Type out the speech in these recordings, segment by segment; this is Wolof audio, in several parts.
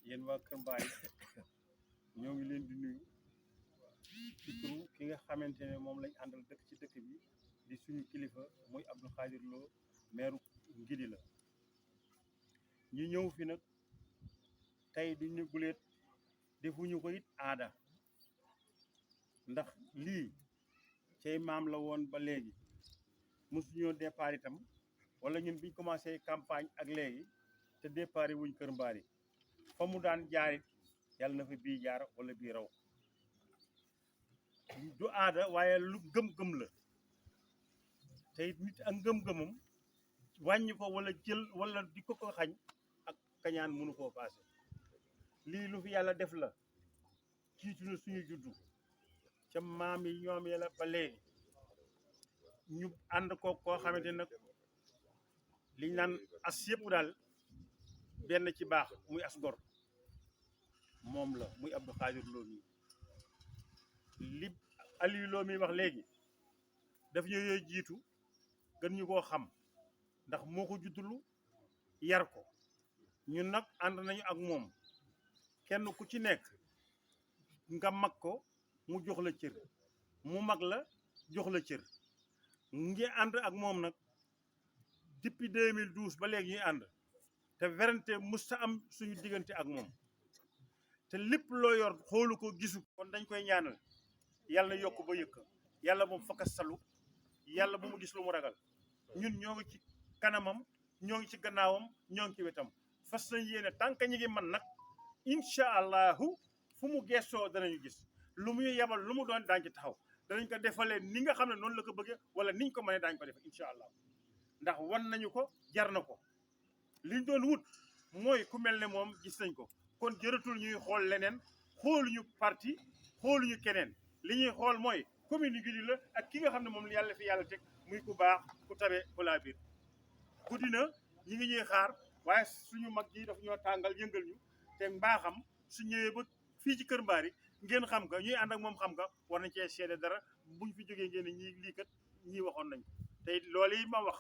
yéen waa Kër Mbaye ñoo ngi leen di nuyu ci turu ki nga xamante ne moom lañ àndal dëkk ci dëkk bi di suñu kilifa muy Abdou Khadir Lo maire Ngidi la ñu ñëw fi nag tey duñ ne guleet defuñu ko it aada ndax lii cay maam la woon ba léegi mosuñoo départ itam wala ñun biñ commencé campagne ak léegi te départ wuñ Kër Mbaye fa mu daan jaarit yàlla na fa bii jaar wala bii raw du aada waaye lu gëm-gëm la te it nit ak ngëm-gëmam wàññi ko wala jël wala di ko xañ ak kañaan mënu koo paase lii lu fi yàlla def la jiitu na suñu juddu ca maam yi ñoom yàlla ba léegi ñu ànd ko koo xamante nag liñ naan as yëpp daal benn ci baax muy as gor moom la muy Abdou Khadir Lo mi li Aliou Lo mi wax léegi daf ñu yooyu jiitu gën ñu koo xam ndax moo ko juddulu yar ko ñun nag ànd nañu ak moom kenn ku ci nekk nga mag ko mu jox la cër mu mag la jox la cër ngi ànd ak moom nag depuis 2012 ba léegi ñuy ànd te werante musta am suñu diggante ak moom te lépp loo yor xoolu ko gisu kon dañ koy ñaanal yàlla na yokk ba yëkk yàlla moom fakka salu yàlla bu mu gis lu mu ragal ñun ñoo ngi ci kanamam ñoo ngi ci gannaawam ñoo ngi ci wetam fas nañ yéene tànk ñi ngi man nag incha allahu fu mu gestoo danañu gis lu muy yebal lu mu doon daañ ci taxaw danañ ko defalee ni nga xam ne noonu la ko bëggee wala niñ ko mënee daañ ko def incha allah ndax wan nañu ko jar na ko liñ doon wut mooy ku mel ne moom gis nañ ko kon jëratul ñuy xool leneen xooluñu parti xooluñu keneen li ñuy xool mooy commune Ngidi la ak ki nga xam ne moom yàlla fi yàlla teg muy ku baax ku tabe ku laa biir guddi na ñi ngi ñuy xaar waaye suñu mag yi dafa ñoo tàngal yëngal ñu te mbaaxam su ñëwee ba fii ci Kër Mbaye ngeen xam nga ñuy ànd ak moom xam nga war nañ cee seede dara buñ fi jógee ngeen ñi lii kat ñii waxoon nañ te loolu yi ma wax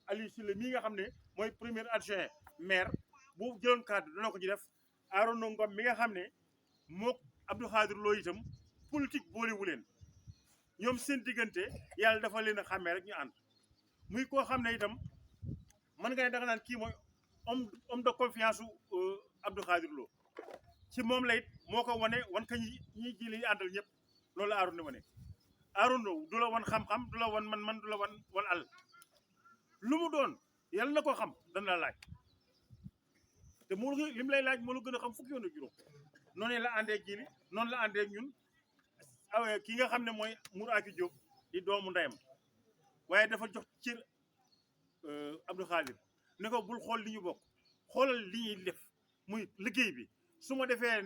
Aliou Sylla mii nga xam ne mooy premier adjoint maire bu jëloon kàddu dana ko ci def Arona Ngom mi nga xam ne mook Abdou Khadir Lo itam politique boolewu leen ñoom seen diggante yàlla dafa leen a xàmmee rek ñu ànd muy koo xam ne itam mën nga ne danga naan kii mooy homme de confiance u Abdou Khadir Lo ci moom la it moo ko wane wan ka ñi ji li àndal ñëpp loolu la Arona wane Arona du la wan xam-xam du la wan man du la wan àll lu mu doon yàlla na ko xam dana la laaj te moo li mu lay laaj moo la gën a xam fukki yoon ak juróom noonu la àndee jili noonu la àndee ñun ki nga xam ne mooy Mouraki Diop di doomu ndeyam waaye dafa jox cër Abdou Khadir ne ko bul xool li ñu bokk xoolal li ñuy def muy liggéey bi su ma defee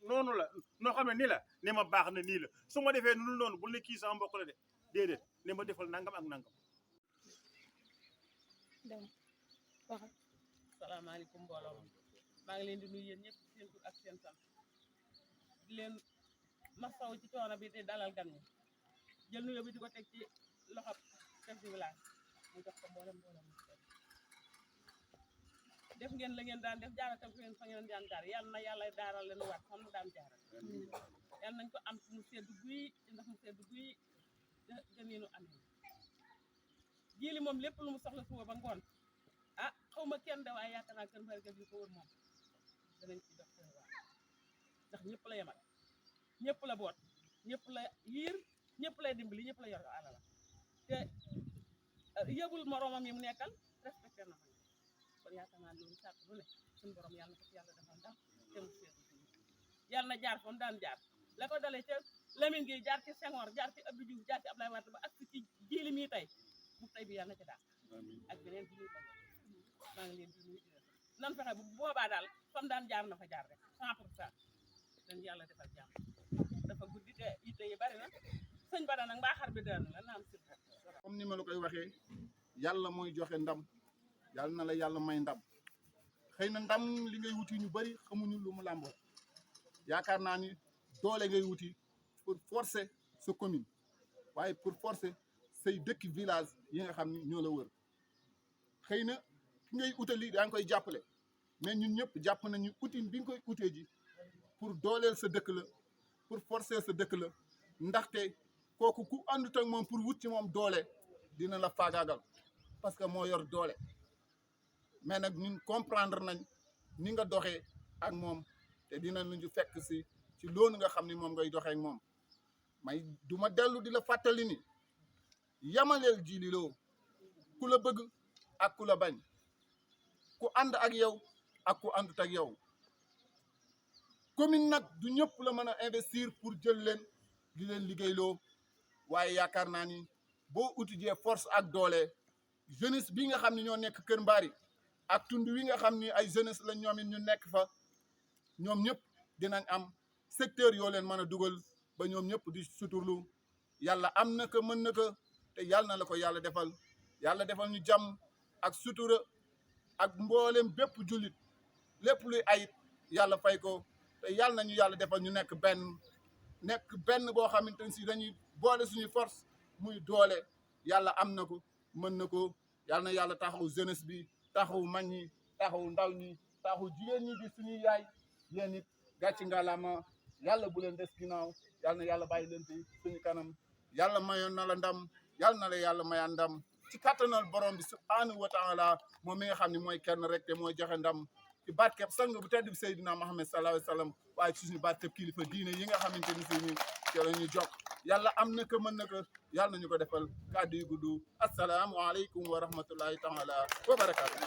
noonu la noo xam ne ni la ne ma baax na nii la su ma defee nunu noonu bul ne kii sama mbokk la de déedéet ne ma defal nangam ak nangam. salaamaaleykum mbooloo maa ngi leen di nuyu yéen ñëpp seen tur ak seen sant di leen masaw ci coono bi di dalal gan ñi jël nuyoo bi di ko teg ci loxo chef du village mu jox ko mboolem def ngeen la ngeen daan def jaarate fu ngeen fa ngeen daan jaar yàlla na yàlla daaral leen waat xam mu daan jaaral yàlla nañ ko am mu seddu guy ci ndax mu seddu guy gëneenu amee jili moom lépp lu mu soxla suba ba ngoon ah xaw ma kenn de waaye yaakaar naa Kër Mbaye gi ko wër moom danañ ci dox seen waa ndax ñëpp la yemal ñëpp la boot ñëpp la yiir ñëpp lay dimbali ñëpp la yor alal te yëbul moroomam yi mu nekkal respecté na ma kon yaakaar naa loolu sàkk lu ne suñu borom yàlla ko ci yàlla defal ndam te mu seetu yàlla na jaar fam daan jaar la ko dalee ca Lamine Gueye jaar ci Senghor jaar ci Abdou Diouf jaar ci Abdoulaye Wade ba ak ci jili mii tey bu tey bi yàlla na ci daal ak beneen bi ñuy bañ maa ngi leen di nuyu nan fexe bu boobaa daal fam daan jaar na fa jaar rek 100% dañ yàlla defal jàmm dafa guddi te yitte yi bari na sëñ Bada nag mbaa xar bi daanu la naam si comme ni ma la koy waxee yàlla mooy joxe ndam yàlla na la yàlla may ndam xëy na ndam li ngay wuti ñu bari xamuñu lu mu làmboo yaakaar naa ni doole ngay wuti pour forcer sa commune waaye pour forcer say dëkk village yi nga xam ni ñoo la wër xëy na ki ngay utali daa ngi koy jàppale mais ñun ñëpp jàpp nañu outil bi nga koy utee ji pour dooleel sa dëkk la pour forcer sa dëkk la ndaxte kooku ku àndut ak moom pour wut ci moom doole dina la faagaagal parce que moo yor doole mais nag ñun comprendre nañ ni nga doxee ak moom te dina ñu fekk si ci loolu nga xam ni moom ngay doxee ak moom may du ma dellu di la fàttali ni yamaleel Djily Lo ku la bëgg ak ku la bañ ku ànd ak yow ak ku àndut ak yow commune nag du ñëpp la mën a investir pour jël leen di leen liggéeyloo waaye yaakaar naa ni boo utijee force ak doole jeunesse bi nga xam ne ñoo nekk Kër Mbari ak tund wi nga xam ni ay jeunesse la ñoom it ñu nekk fa ñoom ñëpp dinañ am secteur yoo leen mën a dugal ba ñoom ñëpp di suturlu yàlla am na ko mën na ko te yàlla na la ko yàlla defal ñu jàmm ak sutura ak mboolem bépp jullit lépp luy ayit yàlla fay ko te yàlla nañu yàlla defal ñu nekk benn boo xamante ne si dañuy boole suñuy force muy doole yàlla am na ko mën na ko yàlla na yàlla taxaw jeunesse bi taxaw mag ñi taxaw ndaw ñi taxaw jigéen ñi di suñuy yaay yéen it gàcci ngalaama yàlla bu leen des ginnaaw yàlla na yàlla bàyyi leen ci suñu kanam yàlla mayoon na la ndam yàlla na la yàlla mayaan ndam ci kattanal borom bi subhanahu wa taala moom mi nga xam ne mooy kenn rek te mooy joxe ndam ci barkeb sang bu tedd bi Seydina Muhammad sallallahu alayhi wa sallam waaye ci suñu barkeb kilifa diine yi nga xamante ni si ñu ci la ñu jokk yàlla am na ko mën na ko yàlla nañu ko defal kàddu yu gudd asalaamu aleykum wa rahmatullahi taala wa barakaatu.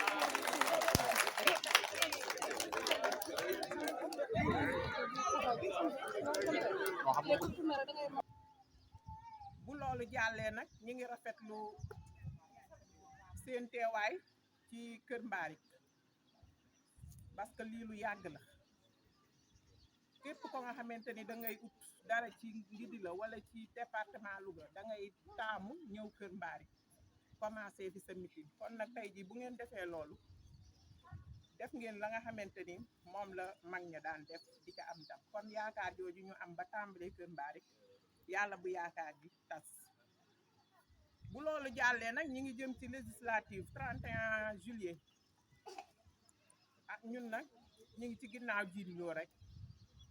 bu loolu jàllee nag ñi ngi rafetlu seen teewaay ci Kër Mbari parce que lii lu yàgg la képp ko nga xamante ni da ngay ut dara ci Ngidi la wala ci département Louga da ngay taamu ñëw Kër Mbari commencé fi sa meeting kon nag tey jii bu ngeen defee loolu def ngeen la nga xamante ni moom la mag ña daan def di ca am ndam kon yaakaar jooju ñu am ba tàmbalee Kër Mbari yàlla bu yaakaar ji tas bu loolu jàllee nag ñi ngi jëm ci législative 31 juillet ak ñun nag ñu ngi ci ginnaaw Djily Lo rek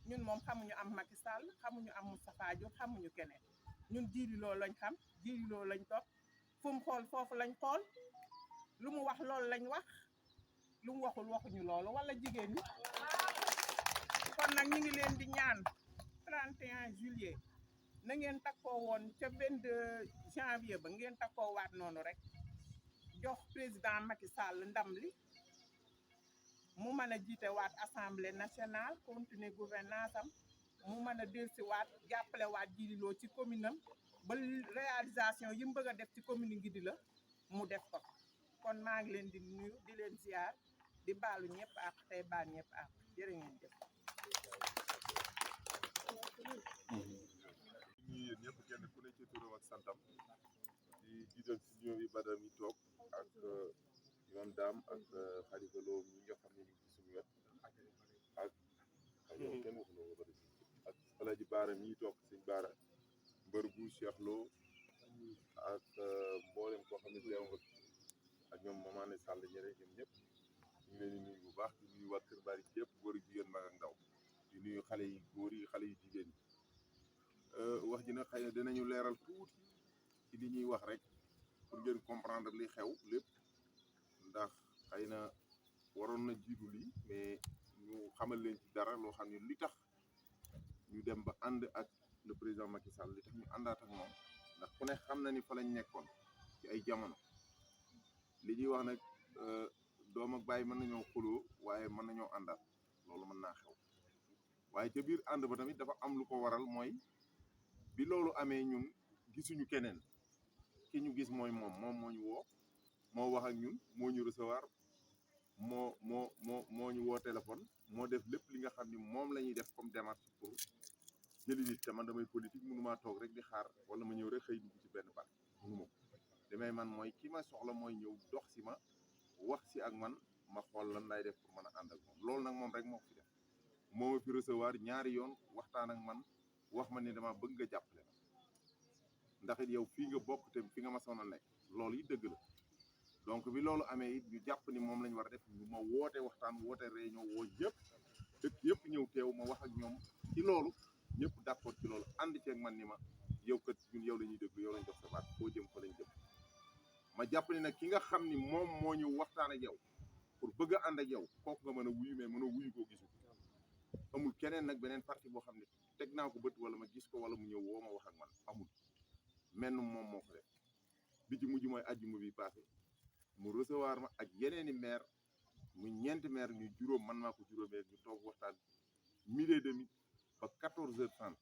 ñun moom xamuñu am Macky Sall xamuñu am Moustapha Diop xamuñu keneen ñun Djily Lo lañ xam Djily Lo lañ topp fu mu xool foofu lañ xool lu mu wax loolu lañ wax lu mu waxul waxuñu loolu wala jigéen ñi kon nag ñu ngi leen di ñaan 31 juillet na ngeen takkoo woon ca 22 janvier ba ngeen takkoo waat noonu rek jox président Macky Sall ndam li mu mën a jiite waat assemblée nationale continuer gouvernance am mu mën a delsi waat jàppale waat Djily Lo ci commune am ba réalisation yi mu bëgg a def ci commune Ngidi la mu def ko kon maa ngi leen di nuyu di leen ziar di baalu ñëpp ak tey baal ñëpp ak jërë ngeen jëf. ñii yéen ñëpp kenn ku ne ci turam ak santam di jiital si ñoom yi badam yi toog ak imam daam ak Khalifa Lo ñi nga xam ne ñu ngi ci suñu wet ak kenn waxuloo nga bëri ak Alaaji Baara ñi toog sëñ Baara mbër bu Cheikh Lo ak mboolem koo xam ne teew nga ak ñoom Mamane Sall ñere ñoom ñëpp ñu ngi leen di nuyu bu baax di nuyu waa Kër Mbari yëpp góor ak jigéen mag ak ndaw di nuyu xale yi góor yi xale yi jigéen yi wax ji nag xëy na dinañu leeral tuuti ci li ñuy wax rek pour ngeen comprendre li xew lépp ndax xëy na waroon na jiitu lii mais ñu xamal leen ci dara loo xam ne li tax ñu dem ba ànd ak le président Macky Sall li tax ñu àndaat ak moom ndax ku ne xam na ni fa lañ nekkoon ci ay jamono li ñuy wax nag doom ak bàyyi mën nañoo xuloo waaye mën nañoo àndaat loolu mën naa xew waaye ca biir ànd ba tamit dafa am lu ko waral mooy bi loolu amee ñun gisuñu keneen ki ñu gis mooy moom moo ñu woo moo wax ak ñun moo ñu recevoir moo ñu woo téléphone moo def lépp li nga xam ni moom la ñuy def comme démarche pour jëli nit te man damay politique mënumaa toog rek di xaar wala ma ñëw rek xëy dugg ci benn part mënuma ko damay man mooy ki ma soxla mooy ñëw dox si ma wax si ak man ma xool lan lay def pour mën a ànd ak moom loolu nag moom rek moo fi def moo ma fi recevoir ñaari yoon waxtaan ak man wax ma ne dama bëgg nga jàppale ndax it yow fii nga bokk te fi nga ma soon a nekk loolu yi dëgg la donc bi loolu amee it ñu jàpp ni moom lañ war a def ñu ma woote waxtaan woote réunion woo ñëpp dëkk yëpp ñëw teew ma wax ak ñoom ci loolu ñëpp d'accord ci loolu ànd ceeg man ni ma yow kat ñun yow la ñuy déglu yow lañ jox sa baat foo jëm fa lañ jëm ma jàpp ni nag ki nga xam ni moom moo ñu waxtaan ak yow pour bëgg a ànd ak yow kooku nga mën a wuyu mais mënoo wuyu koo gisul amul keneen nag beneen parti boo xam ne teg naa ko bët wala ma gis ko wala mu ñëw woo ma wax ak man amul menn moom moo ko def bi ci mujj mooy àjjuma bi passé mu recevoir ma ak yeneeni maire mu ñeenti maire ñu juróom man maa ko juróomee ñu toog waxtaan 12h30 ba 14h30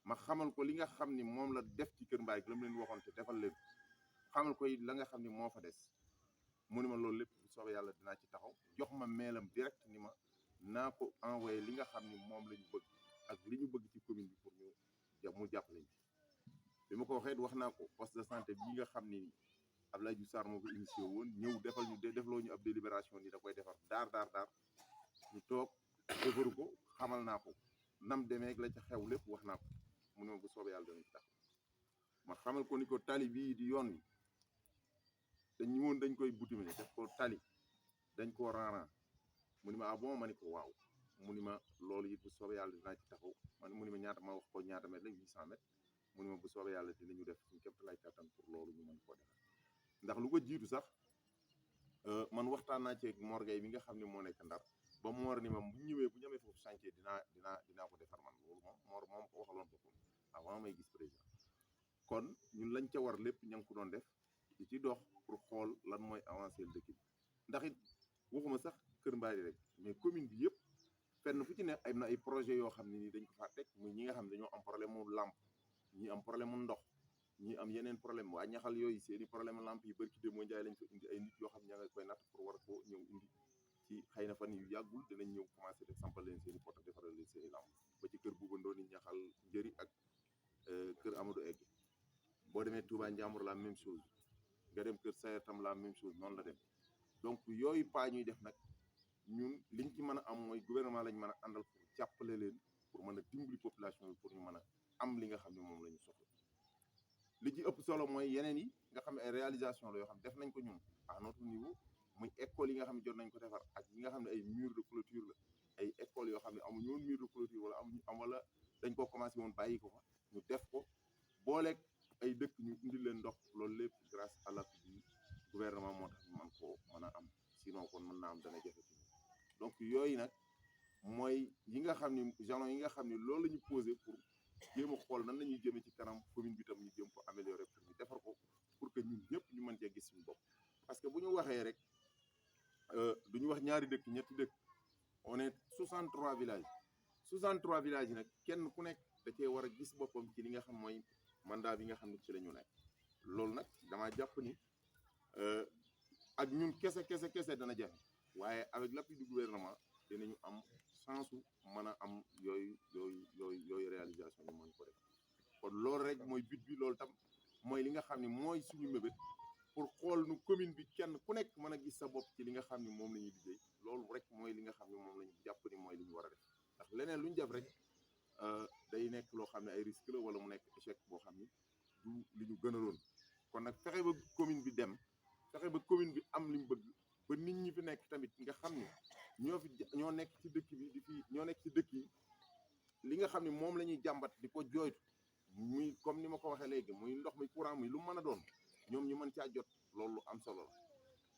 ma xamal ko li nga xam ni moom la def ci Kër Mbaye la mu leen waxoon te defal leen xamal ko it la nga xam ni moo fa des mu ni ma loolu lépp bu soobee yàlla dinaa ci taxaw jox ma mailam direct ni ma naa ko envoyé li nga xam ni moom la ñu bëgg ak li ñu bëgg ci commune bi pour ñu mu jàppale ñu bi ma ko waxee wax naa ko poste de santé bi nga xam ni Abdoulaye Diouf Sarr moo ko initié woon ñëw defal ñu defloo ñu ab délibération ni da koy defar daar ñu toog defaru ko xamal naa ko nam demee la ca xew lépp wax naa ko mu ne ma bu soobee yàlla danañ ci tax ma xamal ko ni ko tali bii di yoon wi dañ woon dañ koy boutimé def ko tali dañ koo raaran mu ni ma ah bon ma ni ko waaw mu ni ma loolu it bu soobee yàlla dinaa ci taxaw mu ni ma ñaata ma wax ko ñaata mètre la 800 mètres mu ni ma bu soobee yàlla dinañu def suñu képp lay kattan pour loolu ñu mën koo defar ndax lu ko jiitu sax man waxtaan naa ci Mor Gueye mi nga xam ne moo nekk Ndar ba Mor ni ma bu ñëwee bu ñamee foofu chantier dinaa ko defar man loolu moom moom ko waxaloon boppam avant may gis président kon ñun lañ ca war lépp ña ngi ko doon def di ci dox pour xool lan mooy avancer dëkk bi ndax it waxuma sax Kër Mbaye rek mais commune bi yëpp fenn fu ci ne am na ay projet yoo xam ne nii dañ ko faa teg muy ñi nga xam ne dañoo am problème mu lampe ñi am problème mu ndox ñi am yeneen problème waa ñaxal yooyu seeni problème lampe yi barki démb Njaay lañ fa indi ay nit yoo xam ne ña nga koy natt pour war ko ñëw indi ci xëy na fan yu yàggul dinañ ñëw commencé def sampal leen seeni poto defaral leen seeni lampe ba ci kër Bouba Ndoni ñaxal njëri ak kër Amadou Egg boo demee Touba Ndiambour la même chose nga dem kër Sayer tam la même chose noonu la dem donc yooyu pas ñuy def nag ñun liñ ci mën a am mooy gouvernement lañ mën a àndal pour jàppale leen pour mën a dimbali population bi pour ñu mën a am li nga xam ne moom la ñu soxla li ci ëpp solo mooy yeneen yi nga xam ne ay réalisation la yoo xam def nañ ko ñun à notre niveau muy école yi nga xam ne jot nañ ko defar ak yi nga xam ne ay mur de clôture la ay école yoo xam ne amuñu woon mur de clôture wala wala dañ koo commencé woon bàyyi ko fa ñu def ko booleeg ay dëkk ñu indi leen ndox loolu lépp grâce à l'appui du gouvernement moo tax ñu mën koo mën a am sinon kon mën naa am dana jafe ci donc yooyu nag mooy yi nga xam ni jalons yi nga xam ni loolu la ñu posé pour jéem a xool nan la ñuy jëmee ci kanam commune bi tam ñu jéem ko améliorer pour ñu defar ko pour que ñun ñëpp ñu mën cee gis suñu bopp parce que bu ñu waxee rek du ñu wax ñaari dëkk ñetti dëkk on est 63 villages 63 villages yi nag kenn ku nekk da cee war a gis boppam ci li nga xam mooy mandat bi nga xam ne ci la ñu nekk loolu nag damaa jàpp ni ak ñun kese dana jafe waaye avec l'appui du gouvernement dinañu am chance su mën a am yooyu réalisation ñu mën ko def kon loolu rek mooy but bi loolu tam mooy li nga xam ne mooy suñu mébét pour xool nu commune bi kenn ku nekk mën a gis sa bopp ci li nga xam ne moom la ñuy liggéey loolu rek mooy li nga xam ne moom la ñu jàpp ni mooy li ñu war a def ndax leneen lu ñu def rek day nekk loo xam ne ay risque la wala mu nekk échec boo xam ni du li ñu gënaloon kon nag fexe ba commune bi dem fexe ba commune bi am li mu bëgg ba nit ñi fi nekk tamit nga xam ne ñoo nekk ci dëkk bi ñoo nekk ci dëkk yi li nga xam ne moom la ñuy jàmbat di ko jooytu muy comme ni ma ko waxee léegi muy ndox muy courant muy lu mën a doon ñoom ñu mën caa jot loolu lu am solo la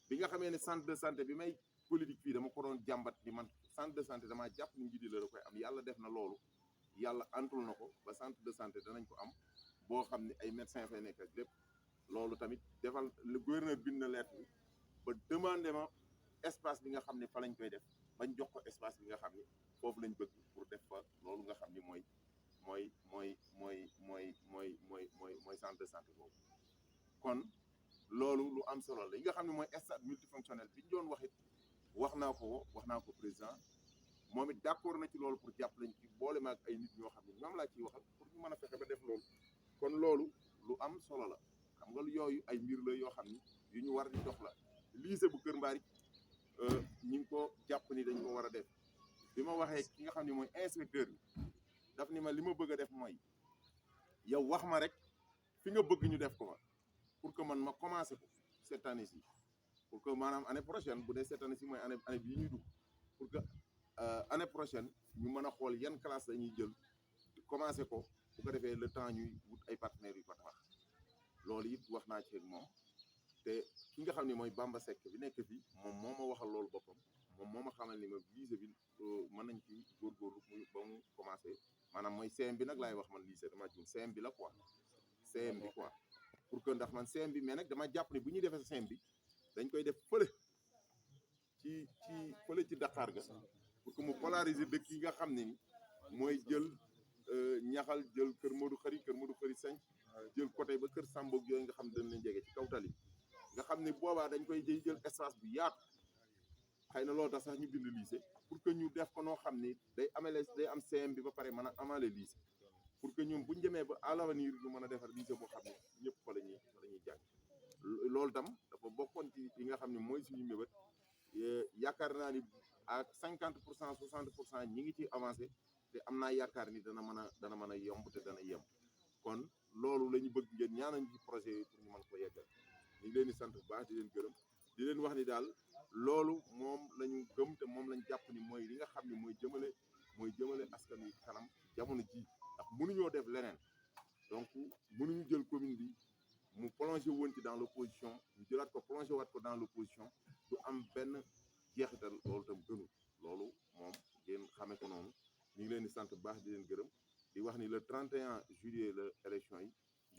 bi nga xamee ne centre de santé bi may politique fii dama ko doon jàmbat ni man centre de santé damaa jàpp ni nji di la da koy am yàlla def na loolu yàlla antul na ko ba centre de santé danañ ko am boo xam ne ay médecins fay nekk ak lépp loolu tamit defal le gouverneur bind na lettre ba demandé ma espace bi nga xam ne fa lañ koy def bañ jox ko espace bi nga xam ne foofu lañ bëgg pour def fa loolu nga xam ne mooy centre de santé boobu kon loolu lu am solo la yi nga xam ne mooy stade multifonctionnel bi ñu doon wax naa ko président moom it d'accord na ci loolu pour jàpp lañ ci boole ma ak ay nit ñoo xam ne ñoom laa ciy waxal pour ñu mën a fexe ba def loolu kon loolu lu am solo la xam nga yooyu ay mbir la yoo xam ni yu ñu war di dox la lycée bu Kër Mbaari ñi ngi ko jàpp ni dañ ko war a def bi ma waxee ki nga xam ne mooy inspecteur bi daf ni ma li ma bëgg a def mooy yow wax ma rek fi nga bëgg ñu def ko fa pour que man ma commencé ko cette année-ci pour que maanaam année prochaine bu dee cette année-ci mooy année bii ñuy dugg pour que année prochaine ñu mën a xool yan classe la ñuy jël commencé ko bu ko defee le temps ñuy wut ay partenaires yu ko tabax loolu it wax naa ci ak moom te ki nga xam ne mooy Bamba Seck bi nekk fii moom moo ma waxal loolu boppam moom moo ma xamal ni ma lycée bi mën nañ ci góorgóorlu muy ba mu commencé maanaam mooy CM bi nag laay wax man lycée dama jum CM bi la quoi CM bi quoi pour que ndax man CM bi mais nag dama jàpp ne bu ñuy defee CM bi dañ koy def fële ci Dakar ga pour que mu polariser dëkk yi nga xam ne ni mooy jël ñaxal jël kër Modou Khari 5 jël côté ba kër Sambog yooyu nga xam ne dañ leen jege ci kaw tali nga xam ne boobaa dañ koy jël espace bu yaatu xëy na loolu tax sax ñu bind lycée pour que ñu def ko noo xam ni day am CM bi ba pare mën a amaale lycée pour que ñoom bu ñu demee ba à l'avenir ñu mën a defar lycée boo xam ne ñëpp fa la ñuy jàng loolu tam dafa bokkoon ci yi nga xam ne mooy suñu mébét yaakaar naa ni ak 50% 60% ñi ngi ci avancé te am naa yaakaar ni dana mën a yomb te dana yem kon loolu la ñu bëgg ngeen ñaanañ ci projet yi pour ñu mën ko yeggal ñu ngi leen di sant bu baax di leen gërëm di leen wax ni daal loolu moom la ñu gëm te moom lañ jàpp ni mooy li nga xam ne mooy jëmale askan wi kanam jamono ji ndax mënuñoo def leneen donc mënuñu jël commune bi mu plongé woon ci dans l'opposition ñu jëlaat ko plongé waat ko dans l'opposition du am benn jeexital loolu tam gënul loolu moom ngeen xamee ko noonu ñu ngi leen di sant bu baax di leen gërëm di wax ni le 31 juillet la élection yi